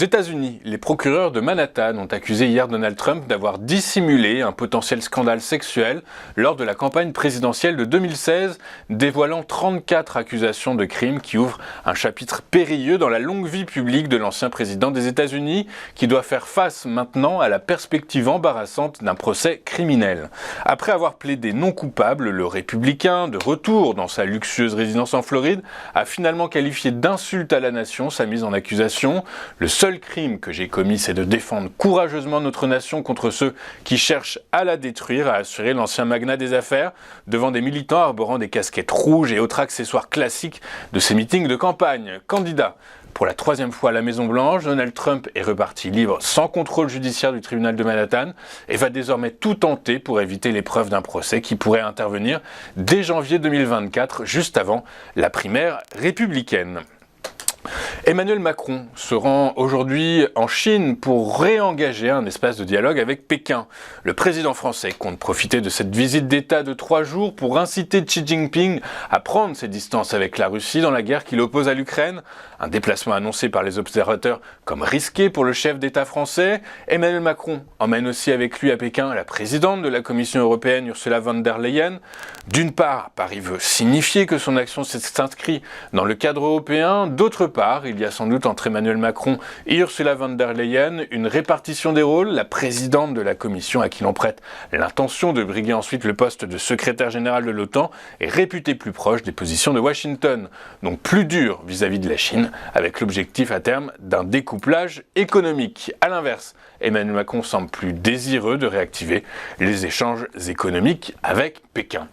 États-Unis, les procureurs de Manhattan ont accusé hier Donald Trump d'avoir dissimulé un potentiel scandale sexuel lors de la campagne présidentielle de 2016, dévoilant 34 accusations de crimes qui ouvrent un chapitre périlleux dans la longue vie publique de l'ancien président des États-Unis, qui doit faire face maintenant à la perspective embarrassante d'un procès criminel. Après avoir plaidé non coupable, le républicain, de retour dans sa luxueuse résidence en Floride, a finalement qualifié d'insulte à la nation sa mise en accusation. Le seul crime que j'ai commis, c'est de défendre courageusement notre nation contre ceux qui cherchent à la détruire, a assuré l'ancien magnat des affaires devant des militants arborant des casquettes rouges et autres accessoires classiques de ses meetings de campagne. Candidat pour la troisième fois à la Maison-Blanche, Donald Trump est reparti libre sans contrôle judiciaire du tribunal de Manhattan et va désormais tout tenter pour éviter l'épreuve d'un procès qui pourrait intervenir dès janvier 2024, juste avant la primaire républicaine. Emmanuel Macron se rend aujourd'hui en Chine pour réengager un espace de dialogue avec Pékin. Le président français compte profiter de cette visite d'État de 3 jours pour inciter Xi Jinping à prendre ses distances avec la Russie dans la guerre qui l'oppose à l'Ukraine. Un déplacement annoncé par les observateurs comme risqué pour le chef d'État français. Emmanuel Macron emmène aussi avec lui à Pékin la présidente de la Commission européenne, Ursula von der Leyen. D'une part, Paris veut signifier que son action s'inscrit dans le cadre européen. D'autre part, il y a sans doute entre Emmanuel Macron et Ursula von der Leyen une répartition des rôles. La présidente de la Commission, à qui l'on prête l'intention de briguer ensuite le poste de secrétaire général de l'OTAN, est réputée plus proche des positions de Washington, donc plus dure vis-à-vis de la Chine, avec l'objectif à terme d'un découplage économique. A l'inverse, Emmanuel Macron semble plus désireux de réactiver les échanges économiques avec Pékin.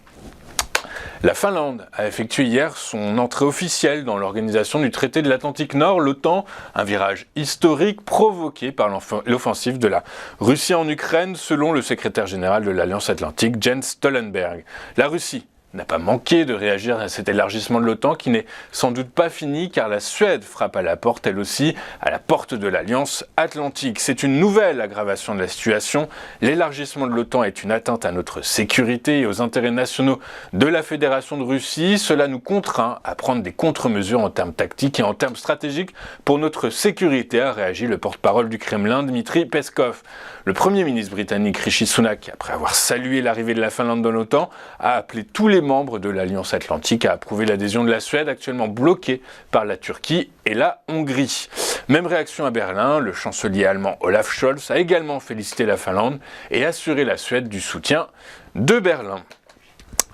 La Finlande a effectué hier son entrée officielle dans l'organisation du traité de l'Atlantique Nord, l'OTAN, un virage historique provoqué par l'offensive de la Russie en Ukraine, selon le secrétaire général de l'Alliance Atlantique, Jens Stoltenberg. La Russie n'a pas manqué de réagir à cet élargissement de l'OTAN qui n'est sans doute pas fini car la Suède frappe à la porte, elle aussi, à la porte de l'Alliance Atlantique. C'est une nouvelle aggravation de la situation. L'élargissement de l'OTAN est une atteinte à notre sécurité et aux intérêts nationaux de la Fédération de Russie. Cela nous contraint à prendre des contre-mesures en termes tactiques et en termes stratégiques pour notre sécurité, a réagi le porte-parole du Kremlin, Dmitri Peskov. Le Premier ministre britannique Rishi Sunak, après avoir salué l'arrivée de la Finlande dans l'OTAN, a appelé tous les membres de l'Alliance Atlantique à approuver l'adhésion de la Suède, actuellement bloquée par la Turquie et la Hongrie. Même réaction à Berlin, le chancelier allemand Olaf Scholz a également félicité la Finlande et assuré la Suède du soutien de Berlin.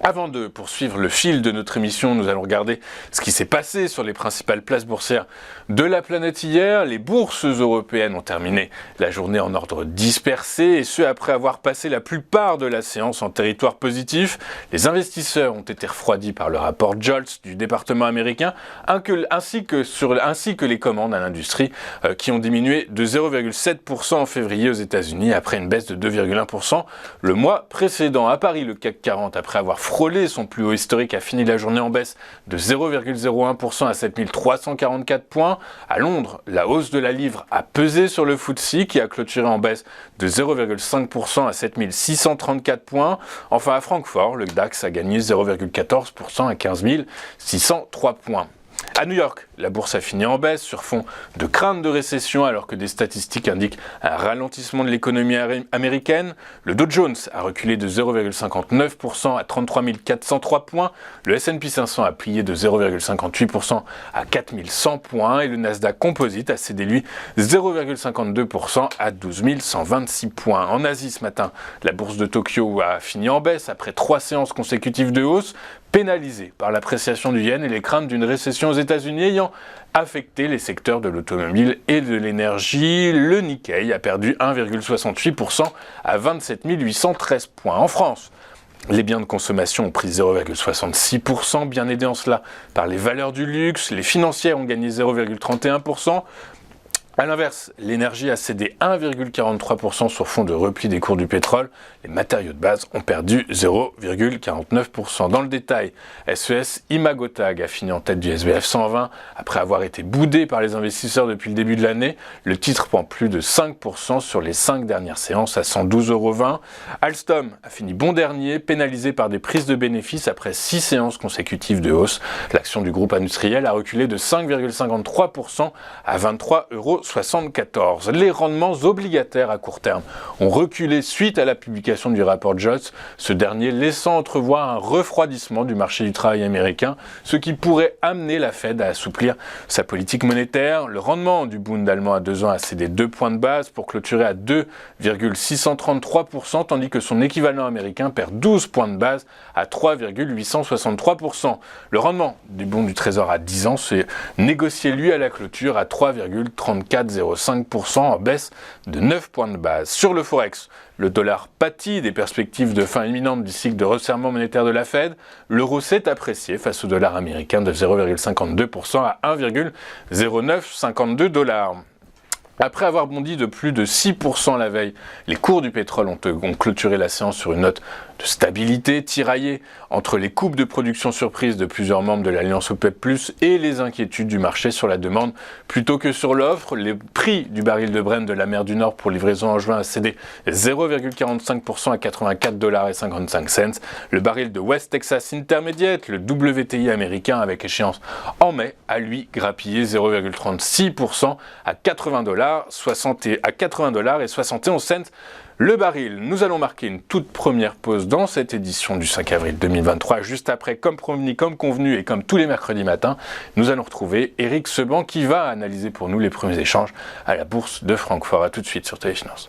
Avant de poursuivre le fil de notre émission, nous allons regarder ce qui s'est passé sur les principales places boursières de la planète hier. Les bourses européennes ont terminé la journée en ordre dispersé, et ce après avoir passé la plupart de la séance en territoire positif. Les investisseurs ont été refroidis par le rapport Jolts du département américain, ainsi que les commandes à l'industrie qui ont diminué de 0,7% en février aux États-Unis après une baisse de 2,1% le mois précédent. À Paris, le CAC 40, après avoir frôlé son plus haut historique, a fini la journée en baisse de 0,01% à 7344 points. À Londres, la hausse de la livre a pesé sur le FTSE qui a clôturé en baisse de 0,5% à 7634 points. Enfin à Francfort, le DAX a gagné 0,14% à 15 603 points. À New York, la bourse a fini en baisse sur fond de crainte de récession alors que des statistiques indiquent un ralentissement de l'économie américaine. Le Dow Jones a reculé de 0,59% à 33 403 points. Le S&P 500 a plié de 0,58% à 4100 points et le Nasdaq Composite a cédé lui 0,52% à 12 126 points. En Asie ce matin, la bourse de Tokyo a fini en baisse après 3 séances consécutives de hausse, pénalisée par l'appréciation du yen et les craintes d'une récession aux États-Unis ayant affecté les secteurs de l'automobile et de l'énergie. Le Nikkei a perdu 1,68% à 27 813 points. En France, les biens de consommation ont pris 0,66%, bien aidés en cela par les valeurs du luxe. Les financières ont gagné 0,31%. A l'inverse, l'énergie a cédé 1,43% sur fond de repli des cours du pétrole. Les matériaux de base ont perdu 0,49%. Dans le détail, SES-imagotag a fini en tête du SBF 120 après avoir été boudé par les investisseurs depuis le début de l'année. Le titre prend plus de 5% sur les 5 dernières séances à 112,20 €. Alstom a fini bon dernier, pénalisé par des prises de bénéfices après 6 séances consécutives de hausse. L'action du groupe industriel a reculé de 5,53% à 23,60 €. 0,74. Les rendements obligataires à court terme ont reculé suite à la publication du rapport Jolts, ce dernier laissant entrevoir un refroidissement du marché du travail américain, ce qui pourrait amener la Fed à assouplir sa politique monétaire. Le rendement du Bund allemand à 2 ans a cédé 2 points de base pour clôturer à 2,633%, tandis que son équivalent américain perd 12 points de base à 3,863%. Le rendement du Bund du Trésor à 10 ans s'est négocié lui à la clôture à 3,3405% en baisse de 9 points de base. Sur le Forex, le dollar pâtit des perspectives de fin imminente du cycle de resserrement monétaire de la Fed. L'euro s'est apprécié face au dollar américain de 0,52% à 1,0952 $. Après avoir bondi de plus de 6% la veille, les cours du pétrole ont clôturé la séance sur une note de stabilité tiraillée entre les coupes de production surprises de plusieurs membres de l'Alliance OPEP+, et les inquiétudes du marché sur la demande plutôt que sur l'offre. Le prix du baril de Brent de la mer du Nord pour livraison en juin a cédé 0,45% à 84,55 $. Le baril de West Texas Intermediate, le WTI américain avec échéance en mai, a lui grappillé 0,36% à 80,71 $ le baril. Nous allons marquer une toute première pause dans cette édition du 5 avril 2023. Juste après, comme promis, comme convenu et comme tous les mercredis matins, nous allons retrouver Eric Seban qui va analyser pour nous les premiers échanges à la bourse de Francfort. A tout de suite sur Téléfinance.